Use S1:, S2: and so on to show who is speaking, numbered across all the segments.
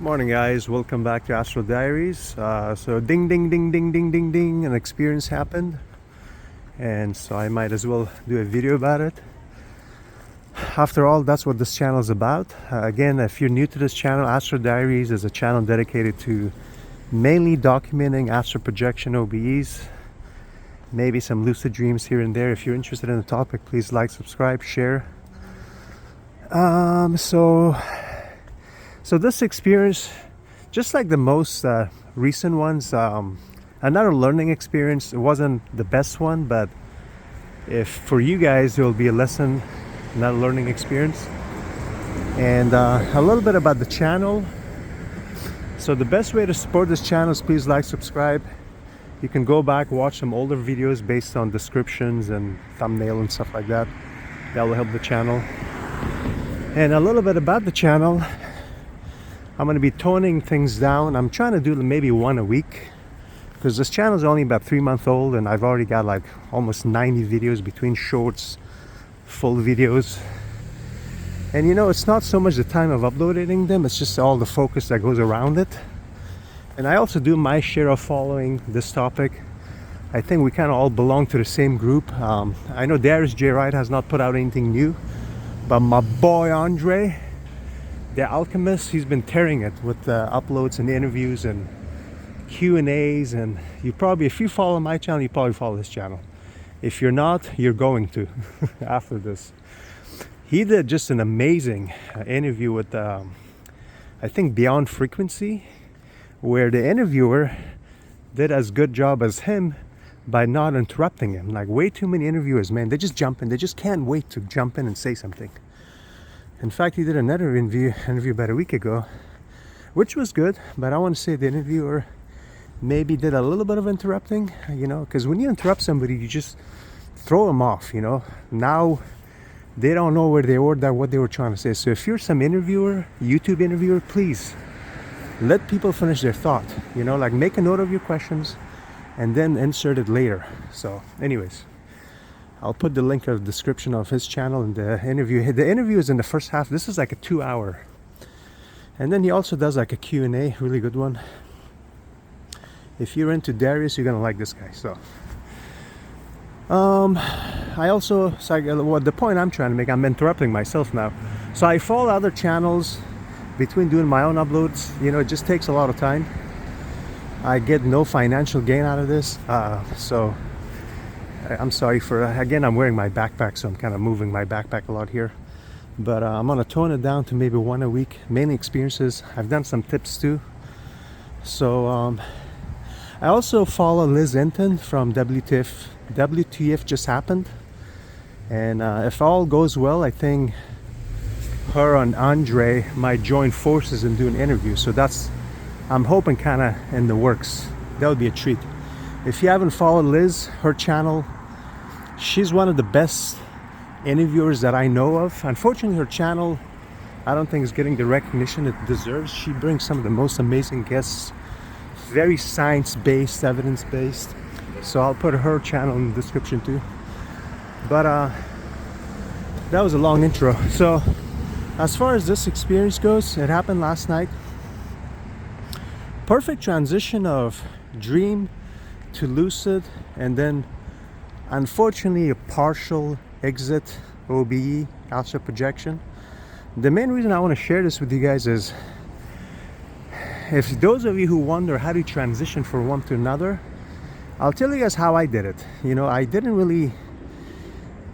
S1: Morning guys, welcome back to Astral Diaries. So ding ding ding ding ding ding ding, an experience happened, and so I might as well do a video about it. After all, that's what this channel is about. Again, if you're new to this channel, Astral Diaries is a channel dedicated to mainly documenting astral projection OBEs, maybe some lucid dreams here and there. If you're interested in the topic, please like, subscribe, share. So this experience, just like the most recent ones, another learning experience. It wasn't the best one, but if for you guys, it will be a lesson, not a learning experience. And a little bit about the channel. So the best way to support this channel is please like, subscribe. You can go back, watch some older videos based on descriptions and thumbnail and stuff like that. That will help the channel. And a little bit about the channel. I'm going to be toning things down. I'm trying to do maybe one a week because this channel is only about 3 months old and I've already got like almost 90 videos between shorts, full videos. And you know, it's not so much the time of uploading them, it's just all the focus that goes around it. And I also do my share of following this topic. I think we kind of all belong to the same group. I know Darius Wright has not put out anything new, but my boy Andre, the Alchemist, he's been tearing it with uploads and interviews and Q&As. And you probably, if you follow my channel, you probably follow this channel. If you're not, you're going to after this. He did just an amazing interview with I think Beyond Frequency, where the interviewer did as good job as him by not interrupting him. Like way too many interviewers, man, they just jump in, they just can't wait to jump in and say something. In fact, he did another interview about a week ago, which was good, but I want to say the interviewer maybe did a little bit of interrupting, you know, because when you interrupt somebody, you just throw them off, you know. Now they don't know where they were, what they were trying to say. So if you're some interviewer, YouTube interviewer, please let people finish their thought, you know, like make a note of your questions and then insert it later. So anyways, I'll put the link of the description of his channel and the interview. The interview is in the first half. This is like a 2 hour. And then he also does like a Q&A, really good one. If you're into Darius, you're gonna like this guy. So I also, what the point I'm trying to make, I'm interrupting myself now. So I follow other channels between doing my own uploads. You know, it just takes a lot of time. I get no financial gain out of this. So I'm sorry for, again, I'm wearing my backpack, so I'm kind of moving my backpack a lot here. But I'm going to tone it down to maybe one a week, mainly experiences. I've done some tips too. So I also follow Liz Entin from WTF Just Happened. And if all goes well, I think her and Andre might join forces and do an interview. So that's, I'm hoping, kind of in the works. That would be a treat. If you haven't followed Liz, her channel, she's one of the best interviewers that I know of. Unfortunately, her channel, I don't think is getting the recognition it deserves. She brings some of the most amazing guests, very science-based, evidence-based. So I'll put her channel in the description too. But that was a long intro. So as far as this experience goes, it happened last night. Perfect transition of dream to lucid, and then unfortunately a partial exit, OBE, Astral Projection. The main reason I want to share this with you guys is, if those of you who wonder how to transition from one to another, I'll tell you guys how I did it. You know, I didn't really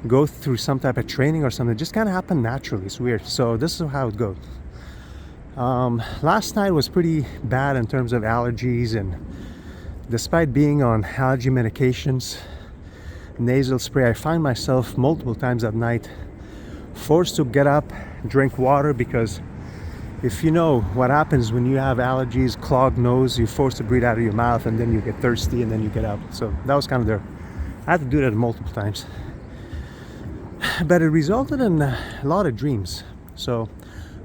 S1: go through some type of training or something. It just kind of happened naturally. It's weird. So this is how it goes. Last night was pretty bad in terms of allergies, and despite being on allergy medications, nasal spray, I find myself multiple times at night forced to get up, drink water, because if you know what happens when you have allergies, clogged nose, you're forced to breathe out of your mouth and then you get thirsty and then you get up. So that was kind of I had to do that multiple times. But it resulted in a lot of dreams. So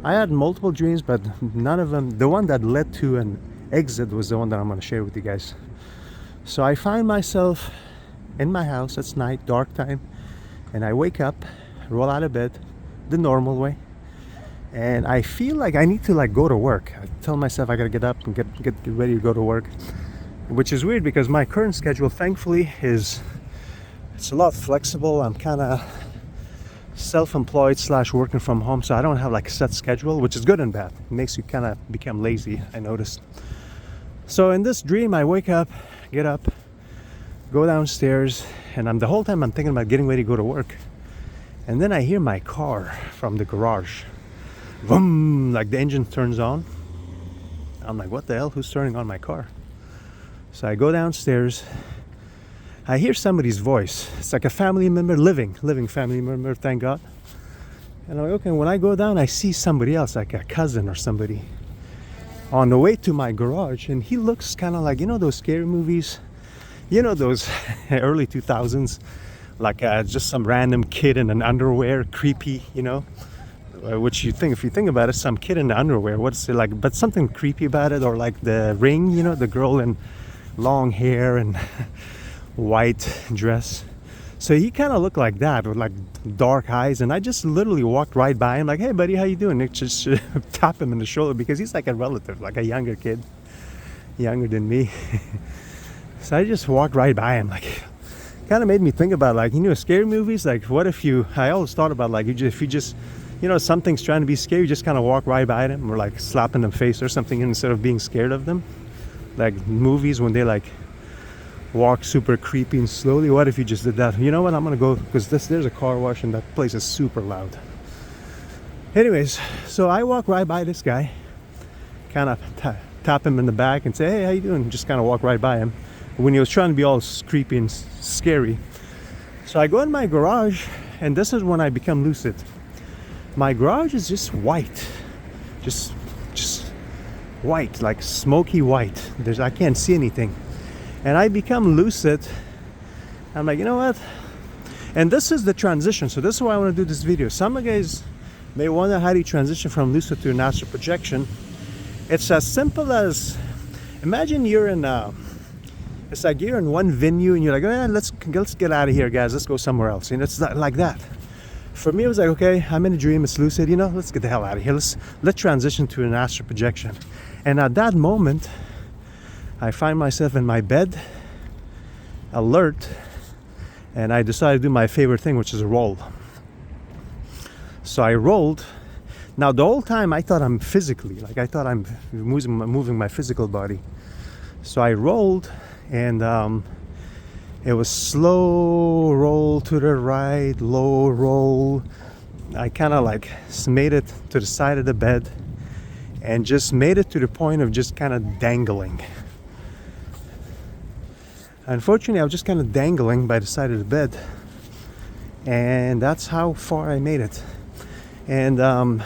S1: I had multiple dreams, but none of them, the one that led to an exit was the one that I'm going to share with you guys. So I find myself in my house, it's night, dark time, and I wake up, roll out of bed the normal way, and I feel like I need to like go to work. I tell myself I gotta get up and get ready to go to work, which is weird because my current schedule, thankfully, it's a lot flexible. I'm kind of self-employed / working from home, so I don't have like a set schedule, which is good and bad. It makes you kind of become lazy, I noticed. So in this dream, I wake up, get up, go downstairs, and the whole time I'm thinking about getting ready to go to work. And then I hear my car from the garage. Vroom, like the engine turns on. I'm like, what the hell? Who's turning on my car? So I go downstairs. I hear somebody's voice. It's like a family member, living family member, thank God. And I'm like, okay, when I go down, I see somebody else, like a cousin or somebody, on the way to my garage. And he looks kind of like, you know those scary movies? You know those early 2000s? Like just some random kid in an underwear, creepy, you know? Which you think, if you think about it, some kid in the underwear, what's it like? But something creepy about it, or like The Ring, you know, the girl in long hair and white dress. So he kind of looked like that, with like dark eyes, and I just literally walked right by him, like, hey buddy, how you doing? Nick, just tap him in the shoulder because he's like a relative, like a younger kid, younger than me. So I just walked right by him, like, kind of made me think about, like, you know, scary movies. Like, what if I always thought about, like, if you just, you know, something's trying to be scary, you just kind of walk right by them, or like slap in the face or something instead of being scared of them. Like movies when they like walk super creepy and slowly. What if you just did that? You know what, I'm gonna go, because there's a car wash and that place is super loud. Anyways, so I walk right by this guy, kind of tap him in the back and say, hey, how you doing? Just kind of walk right by him when he was trying to be all creepy and scary. So I go in my garage, and this is when I become lucid. My garage is just white, just white, like smoky white. I can't see anything. And I become lucid. I'm like, you know what? And this is the transition. So this is why I want to do this video. Some of you guys may wonder how do you transition from lucid to an astral projection. It's as simple as, imagine you're in it's like you're in one venue and you're like, let's get out of here, guys. Let's go somewhere else. And it's like that. For me, it was like, okay, I'm in a dream. It's lucid. You know, let's get the hell out of here. Let's transition to an astral projection. And at that moment, I find myself in my bed, alert, and I decided to do my favorite thing, which is a roll. So I rolled. Now, the whole time I thought I'm physically, like I thought I'm moving my physical body. So I rolled, and it was slow roll to the right, low roll. I kind of like made it to the side of the bed and just made it to the point of just kind of dangling. Unfortunately, I was just kind of dangling by the side of the bed, and that's how far I made it. And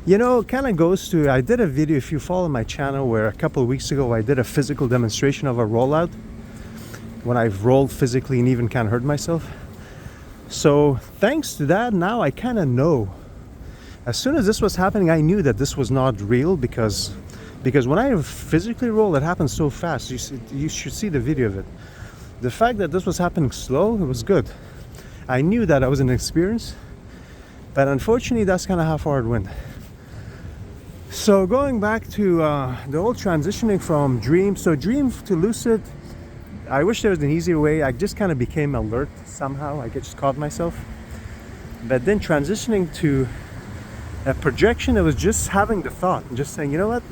S1: you know, it kind of goes to, I did a video, if you follow my channel, where a couple of weeks ago I did a physical demonstration of a rollout when I've rolled physically and even kind of hurt myself. So thanks to that, now I kind of know. As soon as this was happening, I knew that this was not real, because when I physically roll, it happens so fast. You should see the video of it. The fact that this was happening slow, it was good. I knew that I was an experience, but unfortunately, that's kind of how far it went. So going back to the whole transitioning from dream to lucid, I wish there was an easier way. I just kind of became alert somehow. I just caught myself. But then transitioning to a projection, it was just having the thought and just saying, you know what,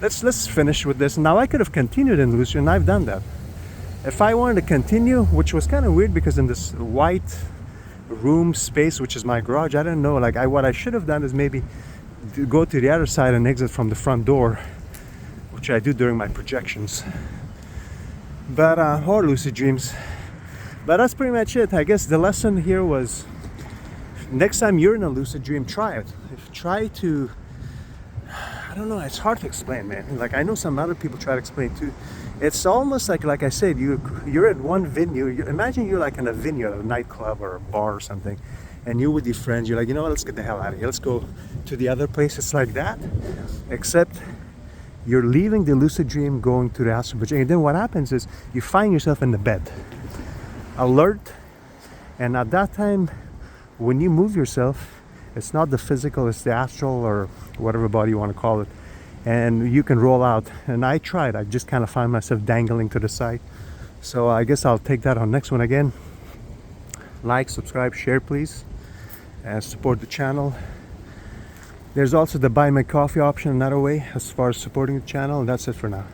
S1: let's finish with this. Now I could have continued in lucid, and I've done that. If I wanted to continue, which was kind of weird because in this white room space, which is my garage, I don't know, like what I should have done is maybe go to the other side and exit from the front door, which I do during my projections. But or lucid dreams. But that's pretty much it. I guess the lesson here was, next time you're in a lucid dream, try it. Try to, I don't know, it's hard to explain, man. Like, I know some other people try to explain too. It's almost like I said, you're at one venue. Imagine you're like in a venue, a nightclub or a bar or something, and you're with your friends. You're like, you know what, let's get the hell out of here. Let's go to the other place. It's like that, except you're leaving the lucid dream, going to the astral projection. And then what happens is you find yourself in the bed, alert, and at that time, when you move yourself, It's not the physical, it's the astral or whatever body you want to call it. And you can roll out. And I tried. I just kind of find myself dangling to the side. So I guess I'll take that on next one again. Like, subscribe, share please, and support the channel. There's also the buy my coffee option, another way as far as supporting the channel, and that's it for now.